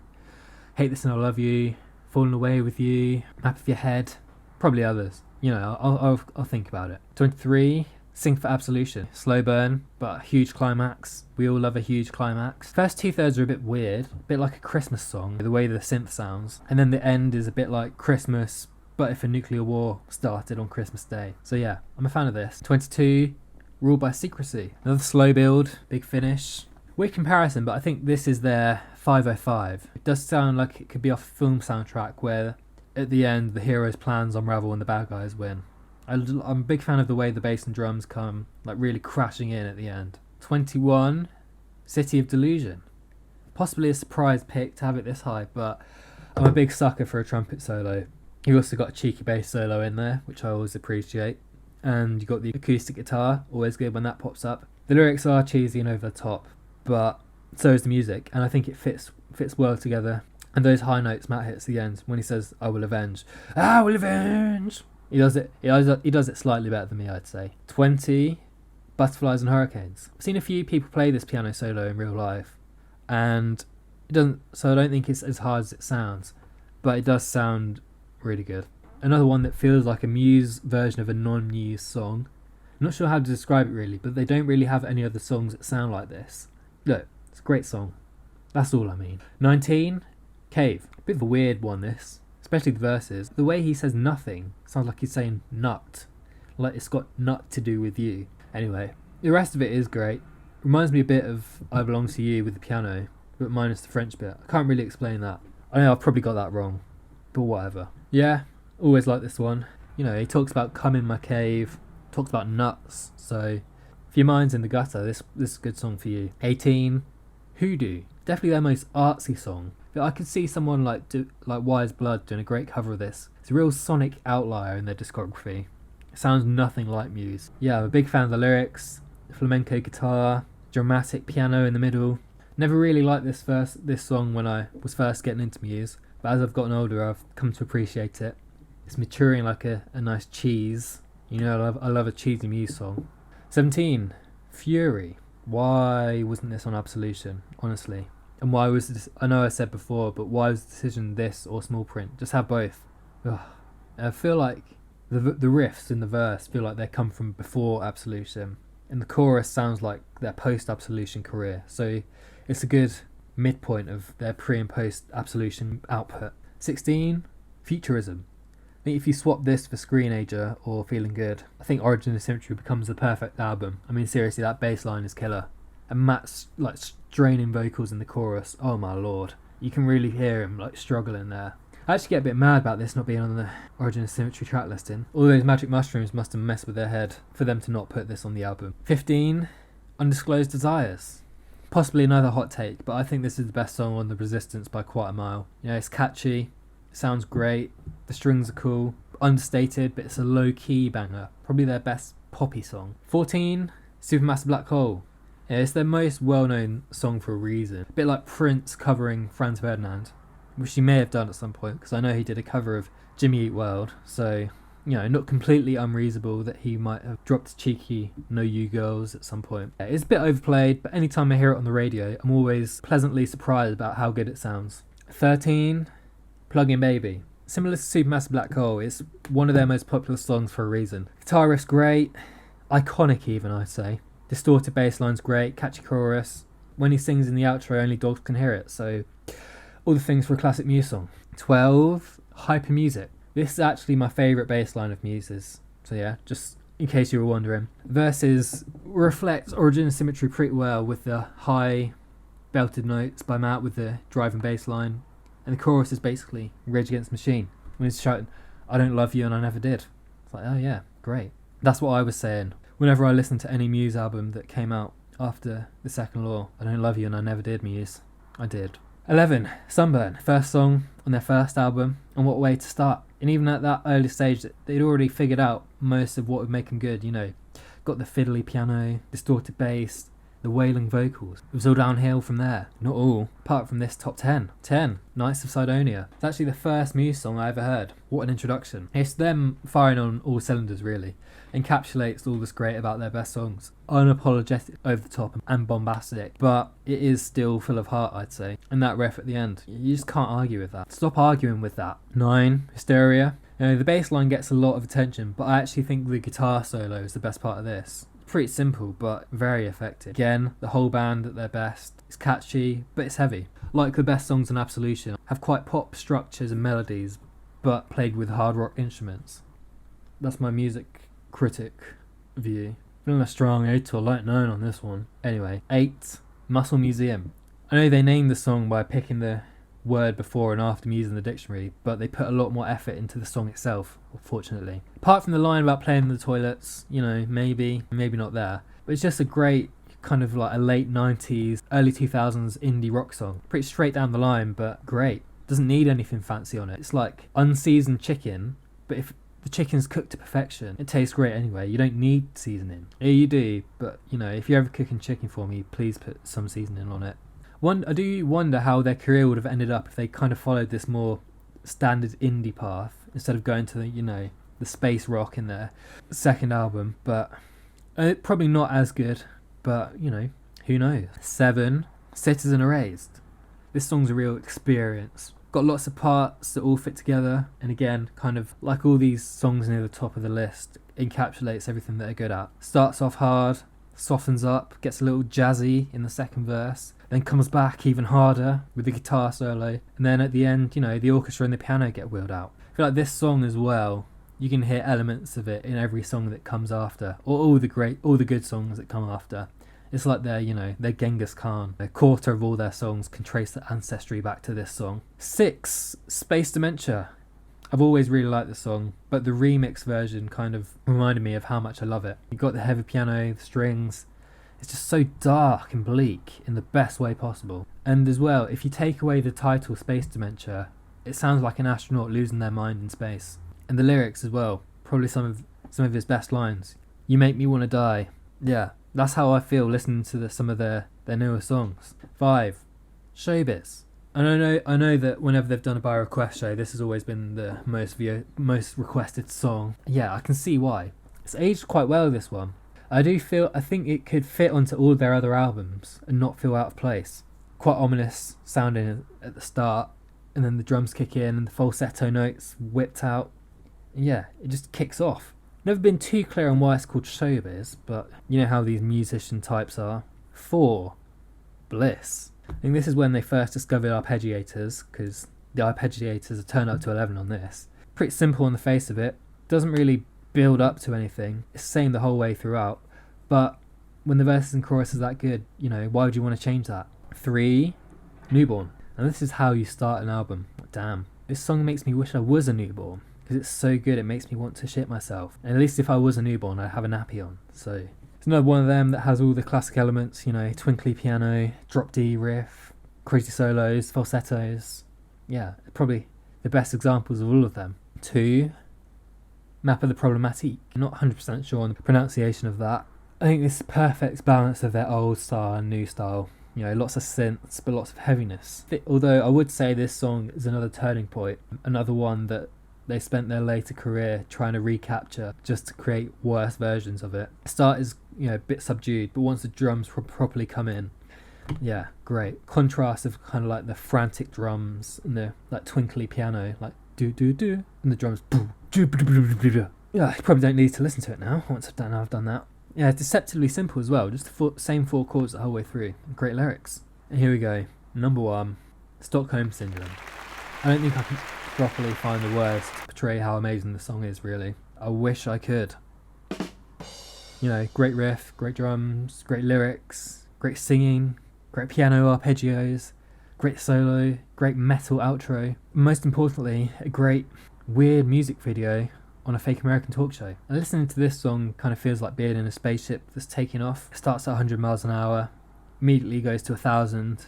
Hate This and I Love You, Falling Away With You, Map of Your Head, probably others. You know, I'll think about it. 23. Sing for Absolution. Slow burn, but a huge climax. We all love a huge climax. First 2/3 are a bit weird, a bit like a Christmas song, the way the synth sounds. And then the end is a bit like Christmas, but if a nuclear war started on Christmas Day. So yeah, I'm a fan of this. 22, Ruled by Secrecy. Another slow build, big finish. Weird comparison, but I think this is their 505. It does sound like it could be off a film soundtrack where at the end the hero's plans unravel and the bad guys win. I'm a big fan of the way the bass and drums come like really crashing in at the end. 21, City of Delusion. Possibly a surprise pick to have it this high, but I'm a big sucker for a trumpet solo. You've also got a cheeky bass solo in there, which I always appreciate. And you've got the acoustic guitar, always good when that pops up. The lyrics are cheesy and over the top, but so is the music, and I think it fits well together. And those high notes Matt hits at the end when he says, "I will avenge. I will avenge." He does it slightly better than me, I'd say. 20, Butterflies and Hurricanes. I've seen a few people play this piano solo in real life, and it doesn't. So I don't think it's as hard as it sounds, but it does sound really good. Another one that feels like a Muse version of a non-Muse song. I'm not sure how to describe it really, but they don't really have any other songs that sound like this. Look, it's a great song. That's all I mean. 19, Cave. A bit of a weird one, this. Especially the verses. The way he says nothing sounds like he's saying nut. Like it's got nut to do with you. Anyway, the rest of it is great. Reminds me a bit of I Belong to You with the piano, but minus the French bit. I can't really explain that. I know I've probably got that wrong, but whatever. Yeah, always like this one. You know, he talks about come in my cave, talks about nuts, so if your mind's in the gutter, this is a good song for you. 18, Hoodoo. Definitely their most artsy song. But I could see someone like Wise Blood doing a great cover of this. It's a real sonic outlier in their discography. It sounds nothing like Muse. Yeah, I'm a big fan of the lyrics, flamenco guitar, dramatic piano in the middle. Never really liked this song when I was first getting into Muse, but as I've gotten older I've come to appreciate it. It's maturing like a nice cheese. You know, I love a cheesy Muse song. 17, Fury. Why wasn't this on Absolution, honestly? And why was this, I know I said before, but why was the decision this or small print? Just have both. Ugh. I feel like the riffs in the verse feel like they come from before Absolution, and the chorus sounds like their post-Absolution career, so it's a good midpoint of their pre and post-Absolution output. 16, Futurism. I think if you swap this for Screenager or Feeling Good, I think Origin of Symmetry becomes the perfect album. I mean, seriously, that bass line is killer. And Matt's like straining vocals in the chorus, oh my lord. You can really hear him like struggling there. I actually get a bit mad about this not being on the Origin of Symmetry track listing. All those magic mushrooms must have messed with their head for them to not put this on the album. 15, Undisclosed Desires. Possibly another hot take, but I think this is the best song on The Resistance by quite a mile. You know, it's catchy, it sounds great, the strings are cool, understated, but it's a low-key banger. Probably their best poppy song. 14, Supermassive Black Hole. Yeah, it's their most well-known song for a reason. A bit like Prince covering Franz Ferdinand, which he may have done at some point, because I know he did a cover of Jimmy Eat World, so, you know, not completely unreasonable that he might have dropped a cheeky No You Girls at some point. Yeah, it's a bit overplayed, but anytime I hear it on the radio, I'm always pleasantly surprised about how good it sounds. 13, Plug-in Baby. Similar to Supermassive Black Hole, it's one of their most popular songs for a reason. Guitar riff's great, iconic even, I'd say. Distorted bass line's great, catchy chorus. When he sings in the outro, only dogs can hear it, so all the things for a classic Muse song. 12, Hyper Music. This is actually my favourite bass line of Muse's, so yeah, just in case you were wondering. Verses reflect Origin of Symmetry pretty well with the high belted notes by Matt with the driving bass line, and the chorus is basically Rage Against the Machine when he's shouting, I don't love you and I never did. It's like, oh yeah, great. That's what I was saying whenever I listened to any Muse album that came out after The Second Law. I don't love you and I never did, Muse. I did. 11. Sunburn. First song on their first album, and what way to start. And even at that early stage, they'd already figured out most of what would make them good, you know. Got the fiddly piano, distorted bass, the wailing vocals. It was all downhill from there. Not all, apart from this top 10. 10. Nights of Sidonia. It's actually the first Muse song I ever heard. What an introduction. It's them firing on all cylinders, really. Encapsulates all that's great about their best songs. Unapologetic, over the top and bombastic, but it is still full of heart, I'd say. And that riff at the end, you just can't argue with that. Stop arguing with that. 9. Hysteria. You know, the bass line gets a lot of attention, but I actually think the guitar solo is the best part of this. Pretty simple, but very effective. Again, the whole band at their best. It's catchy, but it's heavy. Like the best songs on Absolution, have quite pop structures and melodies, but played with hard rock instruments. That's my music critic view. Feeling a strong 8 or light 9 on this one. Anyway, 8. Muscle Museum. I know they named the song by picking the word before and after Muse in the dictionary, but they put a lot more effort into the song itself, fortunately. Apart from the line about playing in the toilets, you know, maybe not there. But it's just a great kind of like a late 90s, early 2000s indie rock song. Pretty straight down the line, but great. Doesn't need anything fancy on it. It's like unseasoned chicken, but if the chicken's cooked to perfection, it tastes great anyway. You don't need seasoning. Yeah, you do, but you know, if you're ever cooking chicken for me, please put some seasoning on it. I do wonder how their career would have ended up if they kind of followed this more standard indie path instead of going to the, you know, the space rock in their second album. But probably not as good, but you know, who knows. 7. Citizen Erased. This song's a real experience. Got lots of parts that all fit together, and again, kind of like all these songs near the top of the list, encapsulates everything that they're good at. Starts off hard, softens up, gets a little jazzy in the second verse, then comes back even harder with the guitar solo, and then at the end, you know, the orchestra and the piano get wheeled out. I feel like this song as well, you can hear elements of it in every song that comes after, or all the good songs that come after. It's like they're, you know, they're Genghis Khan. A quarter of all their songs can trace their ancestry back to this song. 6. Space Dementia. I've always really liked this song, but the remix version kind of reminded me of how much I love it. You've got the heavy piano, the strings. It's just so dark and bleak in the best way possible. And as well, if you take away the title Space Dementia, it sounds like an astronaut losing their mind in space. And the lyrics as well, probably some of his best lines. You make me want to die. Yeah, that's how I feel listening to some of their newer songs. 5. Showbiz. And I know that whenever they've done a by request show, this has always been the most requested song. Yeah, I can see why. It's aged quite well, this one. I think it could fit onto all their other albums and not feel out of place. Quite ominous sounding at the start, and then the drums kick in and the falsetto notes whipped out. Yeah, it just kicks off. Never been too clear on why it's called Showbiz, but you know how these musician types are. 4. Bliss. I think this is when they first discovered arpeggiators, because the arpeggiators have turned up to 11 on this. Pretty simple on the face of it. Doesn't really build up to anything. It's the same the whole way throughout. But when the verses and chorus is that good, you know, why would you want to change that? 3. Newborn. And this is how you start an album. Damn. This song makes me wish I was a newborn, because it's so good it makes me want to shit myself. And at least if I was a newborn, I'd have a nappy on. So it's another one of them that has all the classic elements, you know, twinkly piano, drop D riff, crazy solos, falsettos. Yeah, probably the best examples of all of them. 2. Map of the Problematique. I'm not 100% sure on the pronunciation of that. I think this is perfect balance of their old style and new style. You know, lots of synths, but lots of heaviness. Although I would say this song is another turning point, another one that they spent their later career trying to recapture just to create worse versions of it. The start is, you know, a bit subdued, but once the drums properly come in, yeah, great. Contrast of kind of like the frantic drums and the like twinkly piano, like do do do, and the drums boom, do do do do do. Yeah, you probably don't need to listen to it now. Once I've done that. Yeah, it's deceptively simple as well. Just the same 4 chords the whole way through. Great lyrics. And here we go. Number 1, Stockholm Syndrome. I don't think I can properly find the words to portray how amazing the song is, really. I wish I could. You know, great riff, great drums, great lyrics, great singing, great piano arpeggios, great solo, great metal outro. Most importantly, a great weird music video on a fake American talk show. And listening to this song kind of feels like being in a spaceship that's taking off. It starts at 100 miles an hour, immediately goes to 1,000,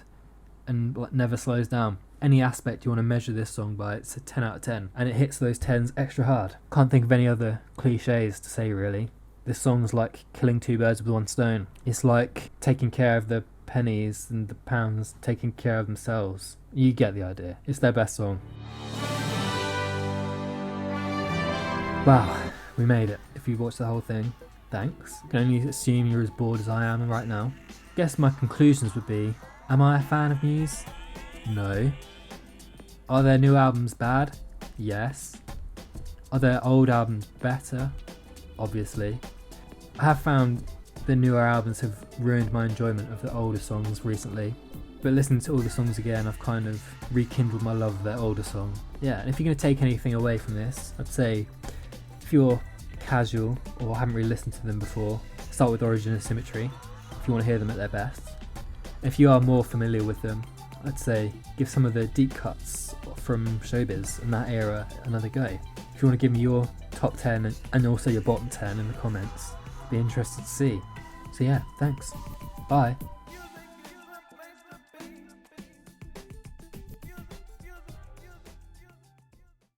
and like, never slows down. Any aspect you want to measure this song by, it's a 10 out of 10. And it hits those 10s extra hard. Can't think of any other cliches to say, really. This song's like killing two birds with one stone. It's like taking care of the pennies and the pounds taking care of themselves. You get the idea. It's their best song. Wow, we made it. If you watched the whole thing, thanks. I can only assume you're as bored as I am right now. Guess my conclusions would be, am I a fan of Muse? No. Are their new albums bad? Yes. Are their old albums better? Obviously. I have found the newer albums have ruined my enjoyment of the older songs recently, but listening to all the songs again, I've kind of rekindled my love of their older song. Yeah, and if you're going to take anything away from this, I'd say if you're casual or haven't really listened to them before, start with Origin and Symmetry if you want to hear them at their best. If you are more familiar with them, I'd say give some of the deep cuts from Showbiz and that era another go. If you want to give me your top 10 and also your bottom 10 in the comments, be interested to see. So yeah, thanks. Bye.